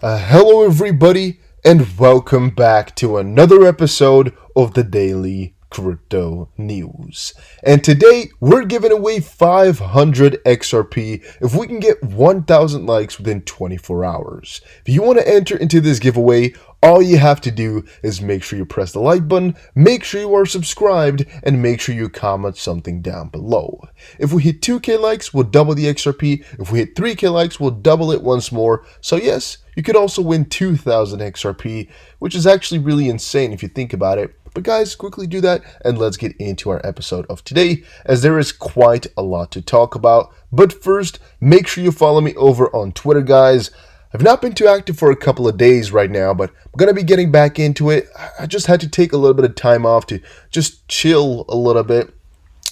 Hello, everybody, and welcome back to another episode of the Daily Crypto News. And today, we're giving away 500 XRP if we can get 1,000 likes within 24 hours. If you want to enter into this giveaway, all you have to do is make sure you press the like button, make sure you are subscribed, and make sure you comment something down below. If we hit 2k likes, we'll double the XRP. If we hit 3k likes, we'll double it once more. So yes, you could also win 2,000 XRP, which is actually really insane if you think about it. But guys, quickly do that and let's get into our episode of today, as there is quite a lot to talk about. But first, make sure you follow me over on Twitter, guys. I've not been too active for a couple of days right now, but I'm going to be getting back into it. I just had to take a little bit of time off to just chill a little bit.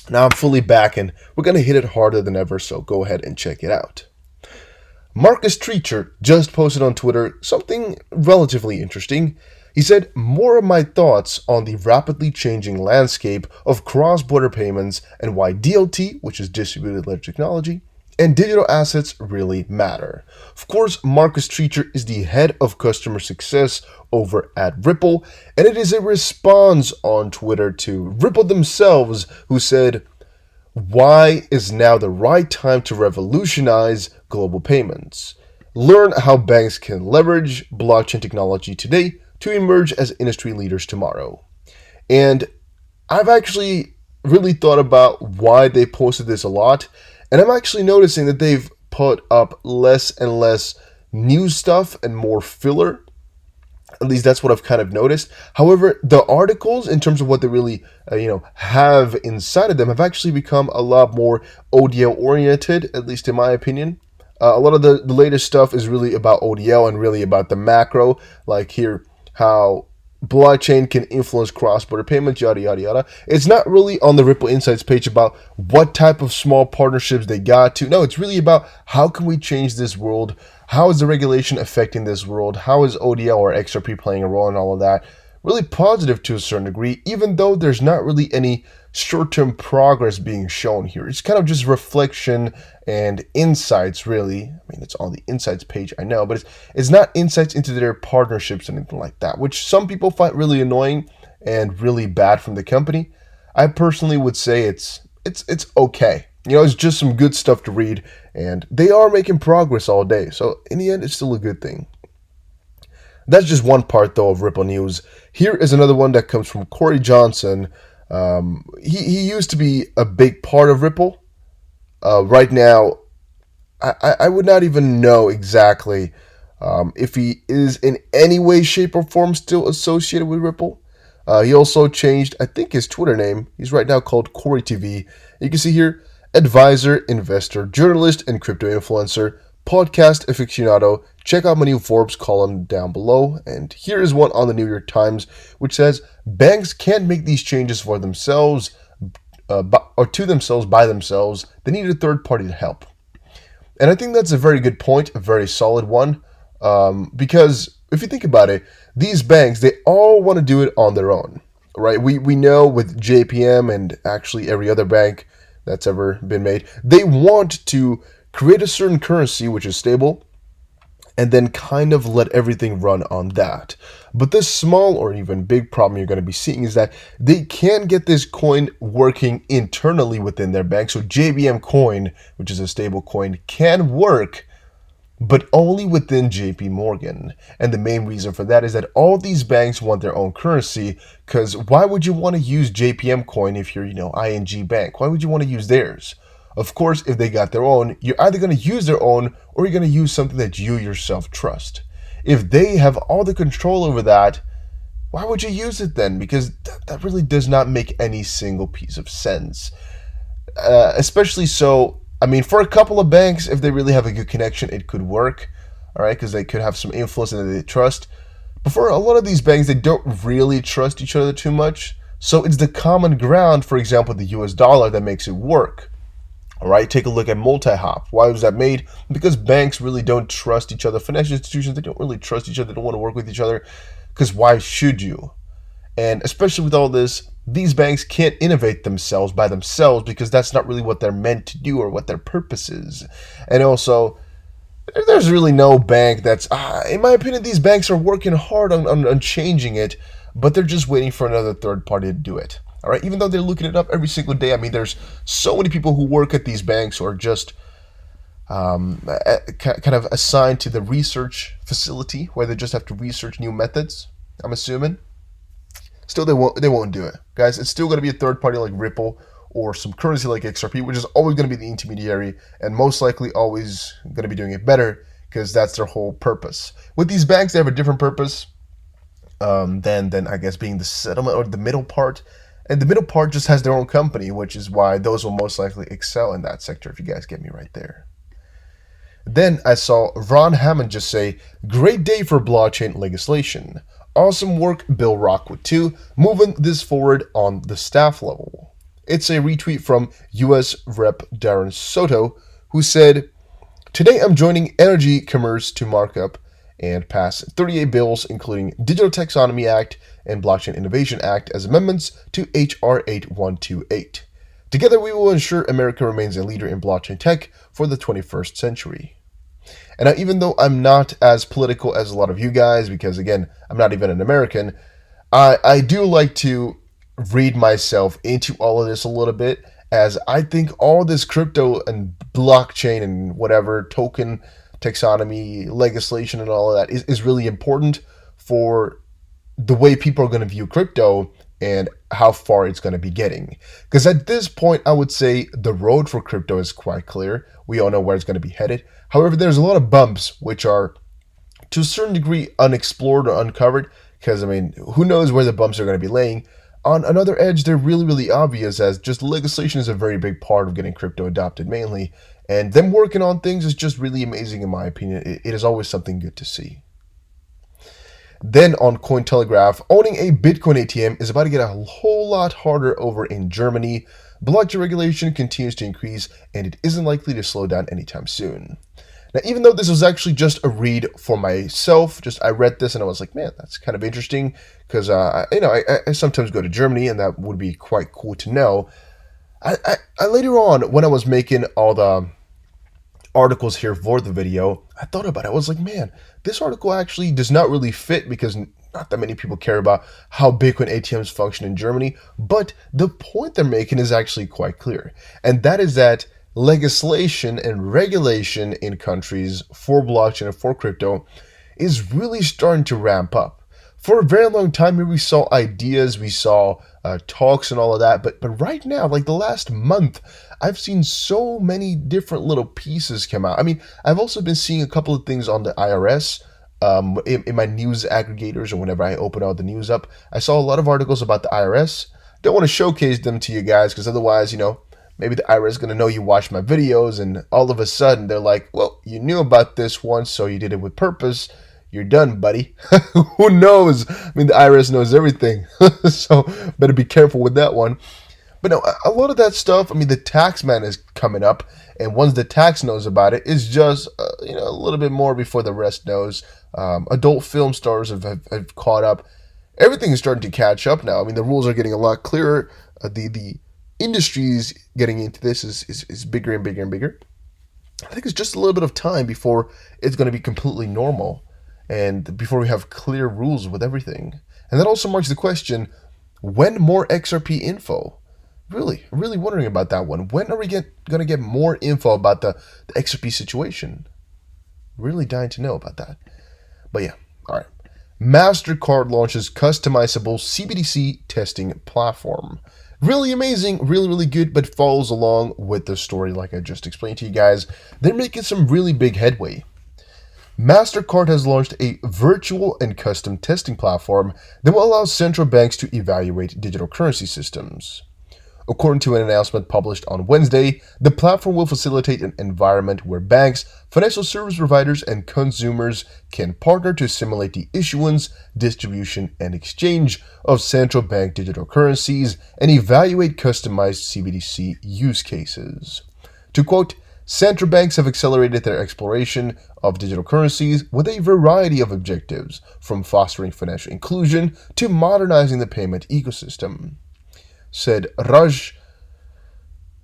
Now I'm fully back and we're going to hit it harder than ever, so go ahead and check it out. Marcus Treacher just posted on Twitter something relatively interesting. He said, "More of my thoughts on the rapidly changing landscape of cross-border payments and why DLT, which is distributed ledger technology, and digital assets really matter." Of course, Marcus Treacher is the head of customer success over at Ripple, and it is a response on Twitter to Ripple themselves, who said, "Why is now the right time to revolutionize global payments? Learn how banks can leverage blockchain technology today to emerge as industry leaders tomorrow." And I've actually really thought about why they posted this a lot, and I'm actually noticing that they've put up less and less new stuff and more filler. At least that's what I've kind of noticed. However, the articles, in terms of what they really, have inside of them, have actually become a lot more ODL oriented, at least in my opinion. A lot of the latest stuff is really about ODL and really about the macro, like here, how blockchain can influence cross-border payments, yada, yada, yada. It's not really on the Ripple Insights page about what type of small partnerships they got to. No, it's really about how can we change this world? How is the regulation affecting this world? How is ODL or XRP playing a role in all of that? Really positive to a certain degree, even though there's not really any short-term progress being shown here. It's kind of just reflection and insights, really. I mean, it's on the insights page, I know, but it's not insights into their partnerships or anything like that, which some people find really annoying and really bad from the company. I personally would say it's okay. It's just some good stuff to read, and they are making progress all day. So in the end, it's still a good thing. That's just one part, though, of Ripple news. Here is another one that comes from Corey Johnson. He used to be a big part of Ripple. Right now, I would not even know exactly if he is in any way, shape, or form still associated with Ripple. He also changed, I think, his Twitter name. He's right now called Corey TV. You can see here, advisor, investor, journalist, and crypto influencer, podcast aficionado. Check out my new Forbes column down below. And here is one on the New York Times, which says, "Banks can't make these changes for themselves or to themselves by themselves. They need a third party to help." And I think that's a very good point, a very solid one, because if you think about it, these banks, they all want to do it on their own, right? We know with JPM and actually every other bank that's ever been made, they want to create a certain currency which is stable, and then kind of let everything run on that. But this small or even big problem you're going to be seeing is that they can't get this coin working internally within their bank. So JBM coin, which is a stable coin, can work, but only within JP Morgan. And the main reason for that is that all these banks want their own currency, because why would you want to use JPM coin if you're, ING Bank? Why would you want to use theirs? Of course, if they got their own, you're either going to use their own or you're going to use something that you yourself trust. If they have all the control over that, why would you use it then? Because that really does not make any single piece of sense. Especially so, for a couple of banks, if they really have a good connection, it could work, all right, because they could have some influence and they trust. But for a lot of these banks, they don't really trust each other too much. So it's the common ground, for example, the US dollar, that makes it work. All right, take a look at multi-hop. Why was that made? Because banks really don't trust each other. Financial institutions, they don't really trust each other. They don't want to work with each other, because why should you? And especially with all this, these banks can't innovate themselves by themselves, because that's not really what they're meant to do or what their purpose is. And also, there's really no bank that's, in my opinion, these banks are working hard on changing it, but they're just waiting for another third party to do it. All right, even though they're looking it up every single day. I mean, there's so many people who work at these banks who are just kind of assigned to the research facility where they just have to research new methods. I'm assuming. Still, they won't do it, guys. It's still going to be a third party like Ripple or some currency like XRP, which is always going to be the intermediary and most likely always going to be doing it better because that's their whole purpose. With these banks, they have a different purpose than I guess being the settlement or the middle part. And the middle part just has their own company, which is why those will most likely excel in that sector, if you guys get me right there. Then I saw Ron Hammond just say, "Great day for blockchain legislation. Awesome work, Bill Rockwood too, moving this forward on the staff level." It's a retweet from US Rep Darren Soto, who said, "Today I'm joining Energy Commerce to mark up and pass 38 bills, including Digital Taxonomy Act and Blockchain Innovation Act as amendments to HR 8128. Together we will ensure America remains a leader in blockchain tech for the 21st century." And even though I'm not as political as a lot of you guys, because again, I'm not even an American, I do like to read myself into all of this a little bit, as I think all this crypto and blockchain and whatever token taxonomy legislation and all of that is really important for the way people are going to view crypto and how far it's going to be getting. Because at this point, I would say the road for crypto is quite clear. We all know where it's going to be headed. However, there's a lot of bumps which are to a certain degree unexplored or uncovered, because I mean, who knows where the bumps are going to be laying. On another edge, they're really obvious, as just legislation is a very big part of getting crypto adopted mainly, and them working on things is just really amazing in my opinion. It is always something good to see. Then on Cointelegraph, owning a Bitcoin ATM is about to get a whole lot harder over in Germany. Blockchain regulation continues to increase, and it isn't likely to slow down anytime soon. Now, even though this was actually just a read for myself, I read this and I was like, man, that's kind of interesting, because I sometimes go to Germany, and that would be quite cool to know. I later on, when I was making all the articles here for the video, I thought about it. I was like, man, this article actually does not really fit, because not that many people care about how Bitcoin ATMs function in Germany, but the point they're making is actually quite clear. And that is that legislation and regulation in countries for blockchain and for crypto is really starting to ramp up. For a very long time here, we saw ideas, we saw talks and all of that, but right now, like the last month, I've seen so many different little pieces come out. I mean, I've also been seeing a couple of things on the IRS in my news aggregators, or whenever I open all the news up. I saw a lot of articles about the IRS. Don't want to showcase them to you guys, because otherwise, maybe the IRS is going to know you watch my videos, and all of a sudden they're like, well, you knew about this once, so you did it with purpose. You're done, buddy. Who knows? I mean, the IRS knows everything. So better be careful with that one. But no, a lot of that stuff, I mean, the tax man is coming up, and once the tax knows about it, it's just, a little bit more before the rest knows. Adult film stars have caught up. Everything is starting to catch up now. I mean, the rules are getting a lot clearer. The industries getting into this is bigger and bigger and bigger. I think it's just a little bit of time before it's going to be completely normal, and before we have clear rules with everything. And that also marks the question, when more XRP info? Really wondering about that one. When are we going to get more info about the XRP situation? Really dying to know about that. But yeah, all right. Mastercard launches customizable CBDC testing platform. Really amazing, really good, but follows along with the story like I just explained to you guys. They're making some really big headway. Mastercard has launched a virtual and custom testing platform that will allow central banks to evaluate digital currency systems. According to an announcement published on Wednesday, the platform will facilitate an environment where banks, financial service providers, and consumers can partner to simulate the issuance, distribution, and exchange of central bank digital currencies and evaluate customized CBDC use cases. To quote, "Central banks have accelerated their exploration of digital currencies with a variety of objectives, from fostering financial inclusion to modernizing the payment ecosystem," said Raj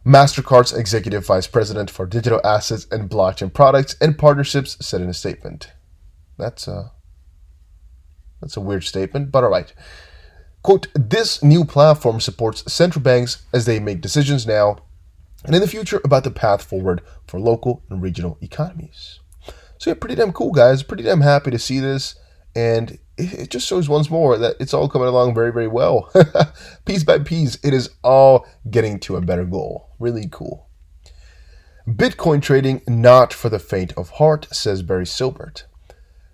Mastercard's executive vice president for digital assets and blockchain products and partnerships said in a statement. That's a weird statement, but all right. Quote, this new platform supports central banks as they make decisions now and in the future about the path forward for local and regional economies. So yeah, pretty damn cool, guys. Pretty damn happy to see this. And it just shows once more that it's all coming along very, very well. Piece by piece, it is all getting to a better goal. Really cool. Bitcoin trading not for the faint of heart, says Barry Silbert.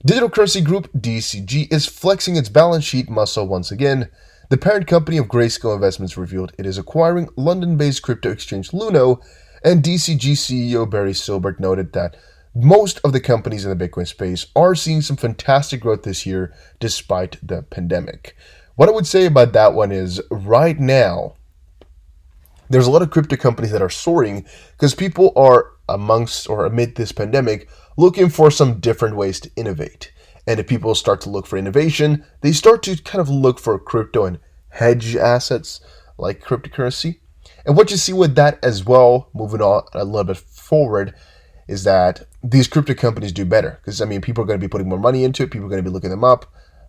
Digital currency group DCG is flexing its balance sheet muscle once again. The parent company of Grayscale Investments revealed it is acquiring London-based crypto exchange Luno, and DCG CEO Barry Silbert noted that most of the companies in the Bitcoin space are seeing some fantastic growth this year despite the pandemic. What I would say about that one is right now, there's a lot of crypto companies that are soaring because people are amid this pandemic looking for some different ways to innovate. And if people start to look for innovation, they start to kind of look for crypto and hedge assets like cryptocurrency. And what you see with that as well, moving on a little bit forward, is that these crypto companies do better. Because, I mean, people are going to be putting more money into it. People are going to be looking them up.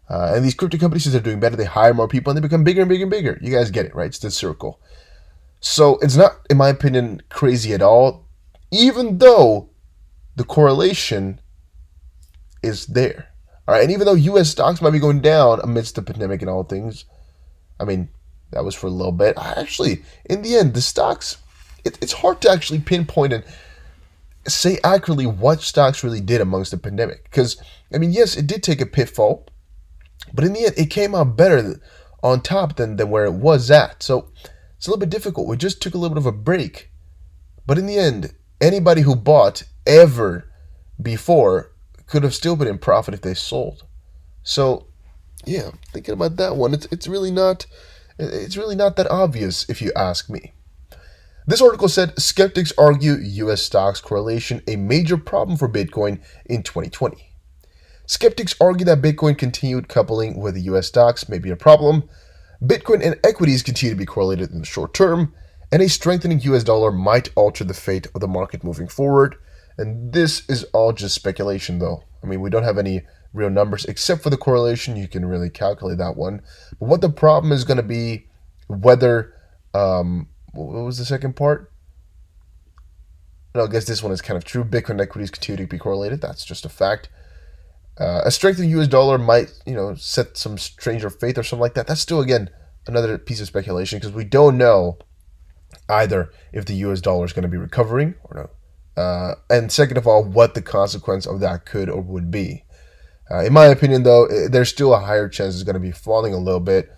And these crypto companies, since they're doing better, they hire more people and they become bigger and bigger and bigger. You guys get it, right? It's the circle. So it's not, in my opinion, crazy at all, even though the correlation is there. All right, and even though U.S. stocks might be going down amidst the pandemic and all things, I mean, that was for a little bit. Actually, in the end, the stocks, it's hard to actually pinpoint and say accurately what stocks really did amongst the pandemic. Because, I mean, yes, it did take a pitfall, but in the end, it came out better on top than where it was at. So it's a little bit difficult. We just took a little bit of a break. But in the end, anybody who bought ever before could have still been in profit if they sold. So, yeah, thinking about that one, it's really not that obvious if you ask me. This article said skeptics argue U.S. stocks correlation a major problem for Bitcoin in 2020. Skeptics argue that Bitcoin continued coupling with the U.S. stocks may be a problem. Bitcoin and equities continue to be correlated in the short term, and a strengthening U.S. dollar might alter the fate of the market moving forward. And this is all just speculation, though. I mean, we don't have any real numbers except for the correlation. You can really calculate that one. But what the problem is going to be, whether, what was the second part? No, I guess this one is kind of true. Bitcoin and equities continue to be correlated. That's just a fact. A strengthening U.S. dollar might, set some stranger fate or something like that. That's still, again, another piece of speculation because we don't know either if the U.S. dollar is going to be recovering or no. And second of all, what the consequence of that could or would be. In my opinion, though, there's still a higher chance it's going to be falling a little bit,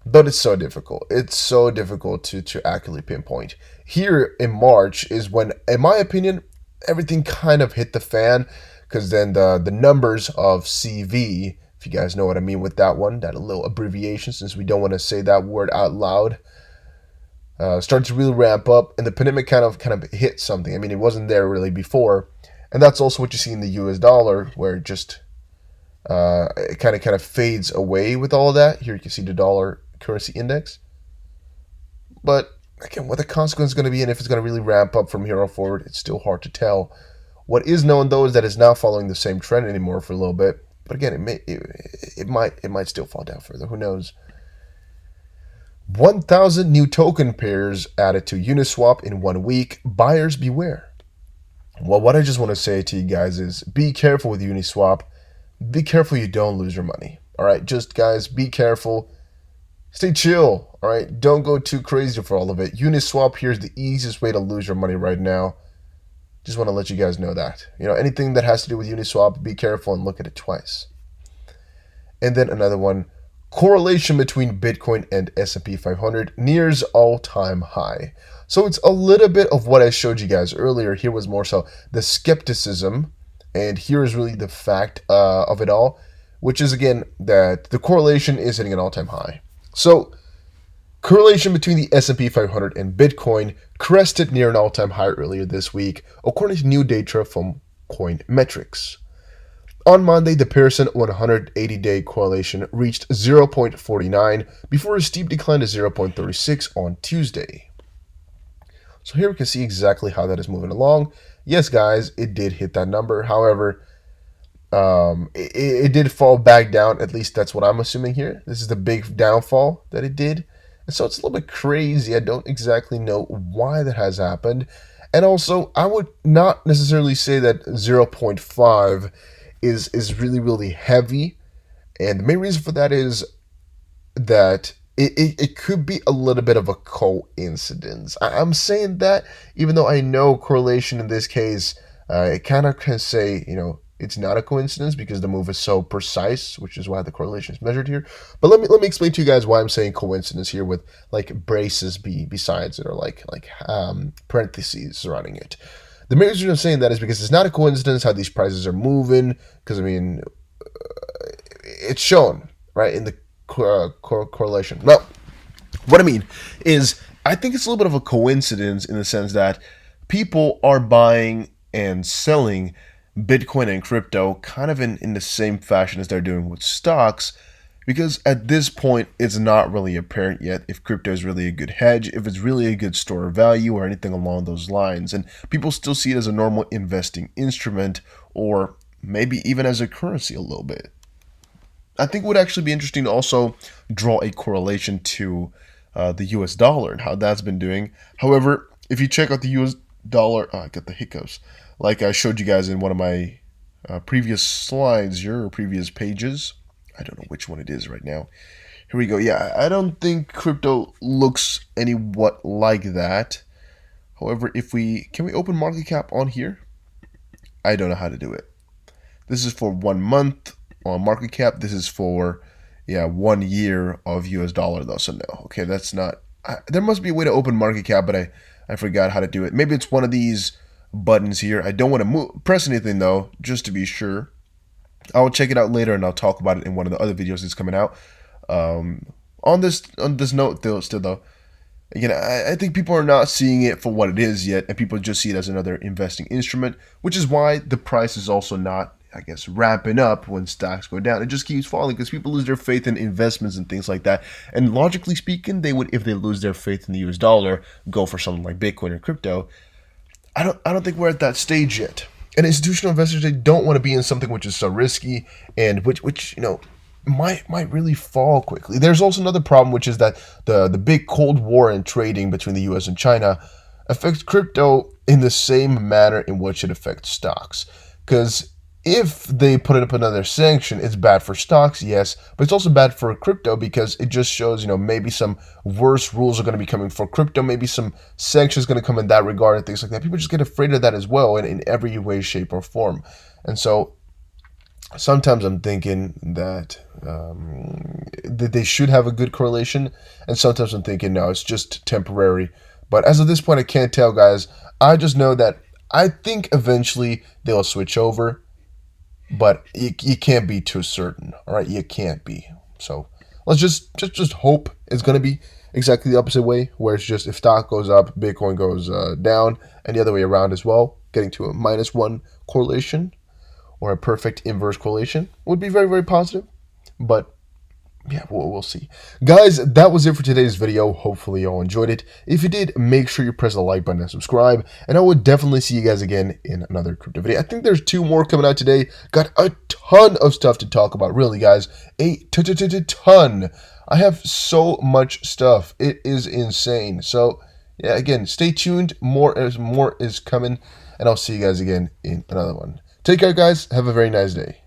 but it's so difficult. It's so difficult to accurately pinpoint. Here in March is when, in my opinion, everything kind of hit the fan, because then the numbers of CV, if you guys know what I mean with that one, that little abbreviation, since we don't want to say that word out loud, started to really ramp up, and the pandemic kind of hit something. I mean, it wasn't there really before, and that's also what you see in the U.S. dollar, where it just it kind of fades away with all of that. Here you can see the dollar currency index, but again, what the consequence is going to be and if it's going to really ramp up from here on forward, it's still hard to tell. What is known though is that it's not following the same trend anymore for a little bit, but again, it might still fall down further. Who knows? 1,000 new token pairs added to Uniswap in 1 week. Buyers beware. Well, what I just want to say to you guys is be careful with Uniswap. Be careful you don't lose your money. All right, just guys, be careful. Stay chill. All right, don't go too crazy for all of it. Uniswap here is the easiest way to lose your money right now. Just want to let you guys know that. Anything that has to do with Uniswap, be careful and look at it twice. And then another one. Correlation between Bitcoin and S&P 500 nears all-time high. So it's a little bit of what I showed you guys earlier. Here was more so the skepticism, and here is really the fact of it all, which is, again, that the correlation is hitting an all-time high. So correlation between the S&P 500 and Bitcoin crested near an all-time high earlier this week, according to new data from Coinmetrics. On Monday, the Pearson 180-day correlation reached 0.49 before a steep decline to 0.36 on Tuesday. So here we can see exactly how that is moving along. Yes, guys, it did hit that number. However, it did fall back down. At least that's what I'm assuming here. This is the big downfall that it did. And so it's a little bit crazy. I don't exactly know why that has happened. And also, I would not necessarily say that zero point 0.5 is really, really heavy. And the main reason for that is that it could be a little bit of a coincidence. I'm saying that even though I know correlation in this case, it kind of can say, it's not a coincidence because the move is so precise, which is why the correlation is measured here. But let me explain to you guys why I'm saying coincidence here with like braces besides it, or like parentheses surrounding it. The main reason I'm saying that is because it's not a coincidence how these prices are moving, because I mean, it's shown right in the correlation. Now, what I mean is, I think it's a little bit of a coincidence in the sense that people are buying and selling Bitcoin and crypto kind of in the same fashion as they're doing with stocks, because at this point it's not really apparent yet if crypto is really a good hedge, if it's really a good store of value or anything along those lines, and people still see it as a normal investing instrument, or maybe even as a currency a little bit. I think it would actually be interesting to also draw a correlation to the US dollar and how that's been doing. However, if you check out the US dollar, I got the hiccups, like I showed you guys in one of my previous slides, your previous pages. I don't know which one it is right now. Here we go. Yeah, I don't think crypto looks anywhat like that. However, can we open market cap on here? I don't know how to do it. This is for 1 month on market cap. This is for 1 year of US dollar though. So no, okay, that's not. There must be a way to open market cap, but I forgot how to do it. Maybe it's one of these buttons here. I don't want to press anything though, just to be sure. I'll check it out later and I'll talk about it in one of the other videos that's coming out. On this note though, again, I think people are not seeing it for what it is yet, and people just see it as another investing instrument, which is why the price is also not, I guess, ramping up when stocks go down. It just keeps falling because people lose their faith in investments and things like that. And logically speaking, they would, if they lose their faith in the US dollar, go for something like Bitcoin or crypto. I don't think we're at that stage yet. And institutional investors, they don't want to be in something which is so risky and which might really fall quickly. There's also another problem, which is that the big Cold War and trading between the US and China affects crypto in the same manner in which it affects stocks. Because if they put up another sanction, it's bad for stocks, yes, but it's also bad for crypto because it just shows, maybe some worse rules are going to be coming for crypto, maybe some sanctions going to come in that regard and things like that. People just get afraid of that as well in every way, shape, or form. And so sometimes I'm thinking that they should have a good correlation, and sometimes I'm thinking, no, it's just temporary. But as of this point, I can't tell, guys. I just know that I think eventually they'll switch over. But you can't be too certain, all right? You can't be. So let's just hope it's going to be exactly the opposite way, where it's just if stock goes up, Bitcoin goes down, and the other way around as well, getting to a -1 correlation or a perfect inverse correlation would be very, very positive. But yeah, we'll see. Guys, that was it for today's video. Hopefully you all enjoyed it. If you did, make sure you press the like button and subscribe. And I will definitely see you guys again in another crypto video. I think there's 2 more coming out today. Got a ton of stuff to talk about, really, guys. A ton. I have so much stuff. It is insane. So yeah, again, stay tuned. More is coming. And I'll see you guys again in another one. Take care, guys. Have a very nice day.